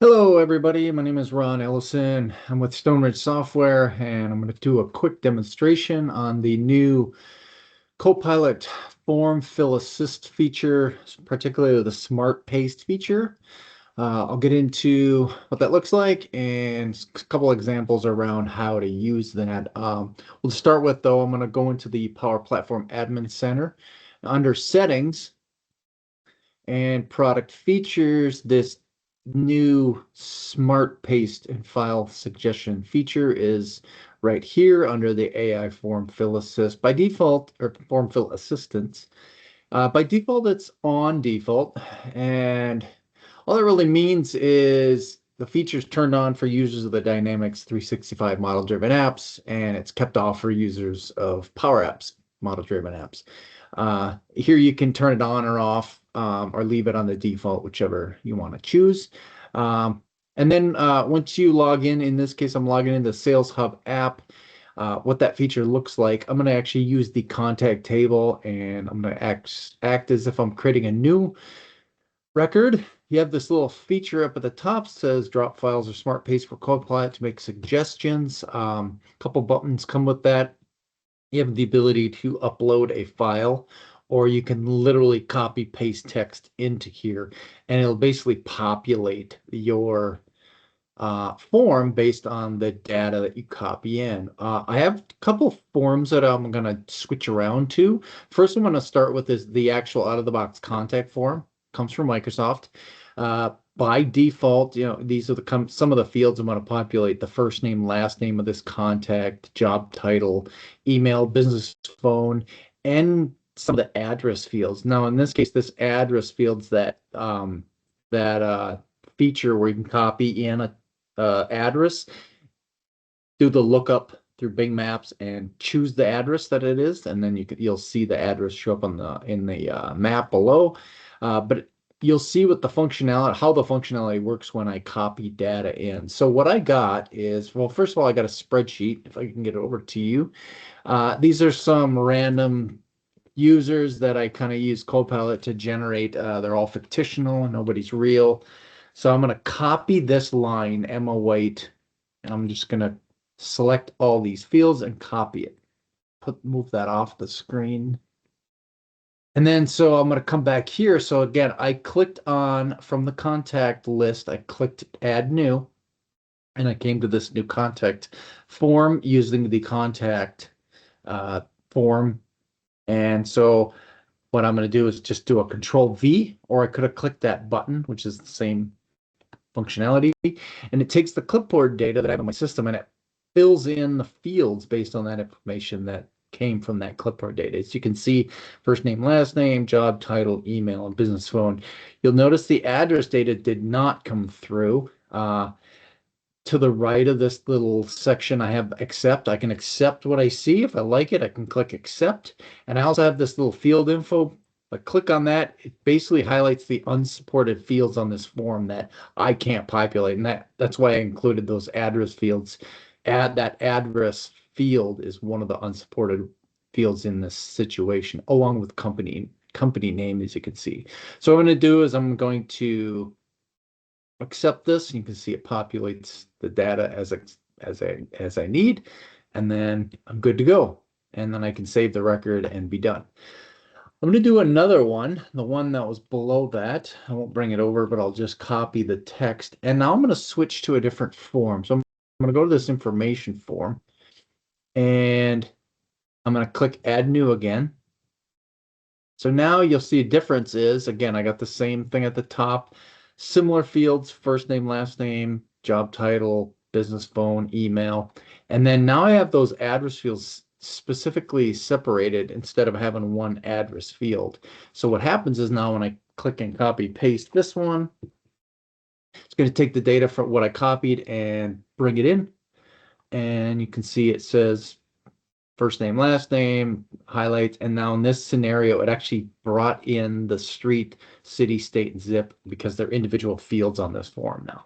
Hello, everybody. My name is Ron Ellison. I'm with Stone Ridge Software, and I'm going to do a quick demonstration on the new Copilot Form Fill Assist feature, particularly the Smart Paste feature. I'll get into what that looks like and a couple examples around how to use that. We'll start with, though, I'm going to go into the Power Platform Admin Center. Under Settings, and product features, this new smart paste and file suggestion feature is right here under the AI Form Fill Assist. By default, or Form Fill Assistance, by default, it's on default. And all that really means is the feature's turned on for users of the Dynamics 365 model-driven apps, and it's kept off for users of Power Apps model-driven apps. Here you can turn it on or off, or leave it on the default, whichever you want to choose. And then once you log in this case, I'm logging into the Sales Hub app. What that feature looks like, I'm going to actually use the contact table, and I'm going to act as if I'm creating a new record. You have this little feature up at the top, says drop files or smart paste for Copilot to make suggestions. A couple buttons come with that. You have the ability to upload a file, or you can literally copy paste text into here, and it'll basically populate your form based on the data that you copy in. I have a couple forms that I'm going to switch around to. First, I'm going to start with is the actual out-of-the-box contact form. Comes from Microsoft. By default, these are some of the fields I'm going to populate: the first name, last name of this contact, job title, email, business phone, and some of the address fields. Now, in this case, this address fields that feature where you can copy in a address, do the lookup through Bing Maps and choose the address that it is, and then you'll see the address show up in the map below. But you'll see what how the functionality works when I copy data in. So what I got is, well, first of all, I got a spreadsheet, if I can get it over to you. These are some random users that I kind of use Copilot to generate. They're all fictional, nobody's real. So I'm going to copy this line, Emma White, and I'm just going to select all these fields and copy it. Move that off the screen. And then, so I'm going to come back here. So again, I clicked on, from the contact list, I clicked add new, and I came to this new contact form using the contact form. And so what I'm going to do is just do a Control V, or I could have clicked that button, which is the same functionality, and it takes the clipboard data that I have in my system and it fills in the fields based on that information that came from that clipboard data. As you can see, first name, last name, job title, email, and business phone. You'll notice the address data did not come through. To the right of this little section, I have accept. I can accept what I see. If I like it, I can click accept. And I also have this little field info. I click on that, it basically highlights the unsupported fields on this form that I can't populate. And that's why I included those address fields. That address field is one of the unsupported fields in this situation, along with company name, as you can see. So what I'm going to do is I'm going to accept this. You can see it populates the data as I need, and then I'm good to go. And then I can save the record and be done. I'm going to do another one, the one that was below that. I won't bring it over, but I'll just copy the text. And now I'm going to switch to a different form. So I'm going to go to this information form, and I'm going to click add new again. So now you'll see a difference is, again, I got the same thing at the top, similar fields, first name, last name, job title, business phone, email. And then now I have those address fields specifically separated instead of having one address field. So what happens is now when I click and copy paste this one, it's going to take the data from what I copied and bring it in. And you can see it says first name, last name, highlights. And now in this scenario, it actually brought in the street, city, state, and zip because they're individual fields on this form now.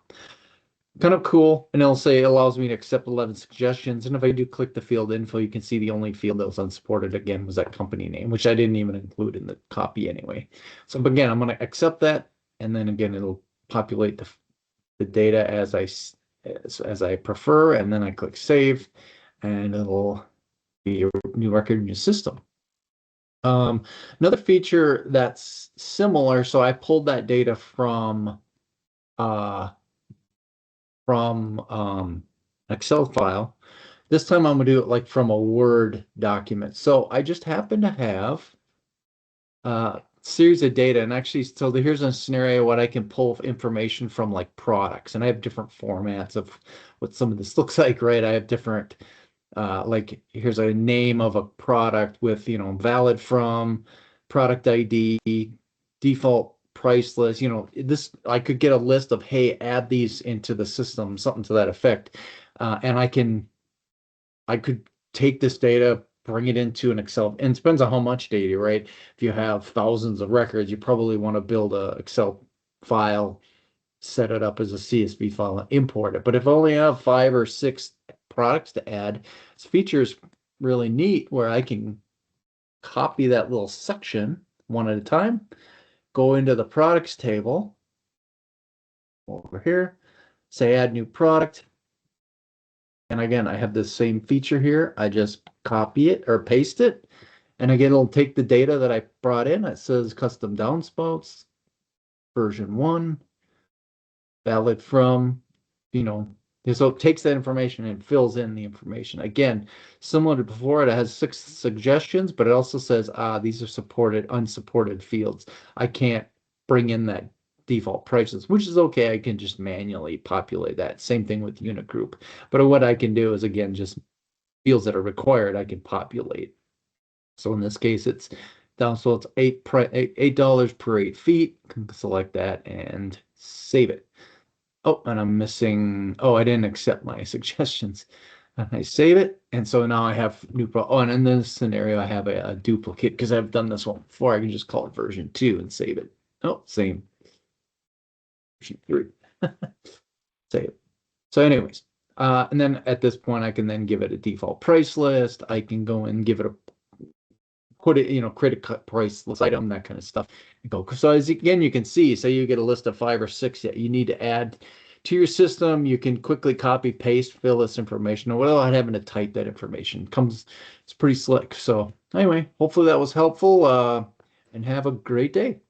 Kind of cool. And it'll say it allows me to accept 11 suggestions. And if I do click the field info, you can see the only field that was unsupported again was that company name, which I didn't even include in the copy anyway. So again, I'm going to accept that. And then again, it'll populate the data as I prefer, and then I click save, and it'll be a new record in your system. Another feature that's similar, so I pulled that data uh, from Excel file. This time I'm gonna do it like from a Word document. So I just happen to have series of data, and actually, so here's a scenario what I can pull information from, like products, and I have different formats of what some of this looks like, right? I have different like here's a name of a product with, valid from, product ID, default price list. This, I could get a list of, hey, add these into the system, something to that effect. And I could take this data, bring it into an Excel, and it depends on how much data, right? If you have thousands of records, you probably want to build a Excel file, set it up as a CSV file, and import it. But if I only have 5 or 6 products to add, this feature is really neat where I can copy that little section one at a time, go into the products table over here, say add new product. And again, I have the same feature here. I just copy it or paste it. And again, it'll take the data that I brought in. It says custom downspouts, version 1, valid from, you know, so it takes that information and fills in the information. Again, similar to before, it has 6 suggestions, but it also says, these are supported, unsupported fields. I can't bring in that default prices, which is okay. I can just manually populate that. Same thing with unit group. But what I can do is, again, just fields that are required, I can populate. So in this case, it's down. So it's $8 per 8 feet. Select that and save it. Oh, and I'm missing. Oh, I didn't accept my suggestions. And I save it, and so now I have new. Oh, and in this scenario, I have a duplicate because I've done this one before. I can just call it version 2 and save it. Oh, same. Version 3. Save it. So, anyways, and then at this point, I can then give it a default price list. I can go and give it a put it, create a price list item, that kind of stuff. Go. So as again, you can see, say you get a list of 5 or 6 that you need to add to your system. You can quickly copy, paste, fill this information, or without having to type that information. It's pretty slick. So anyway, hopefully that was helpful, and have a great day.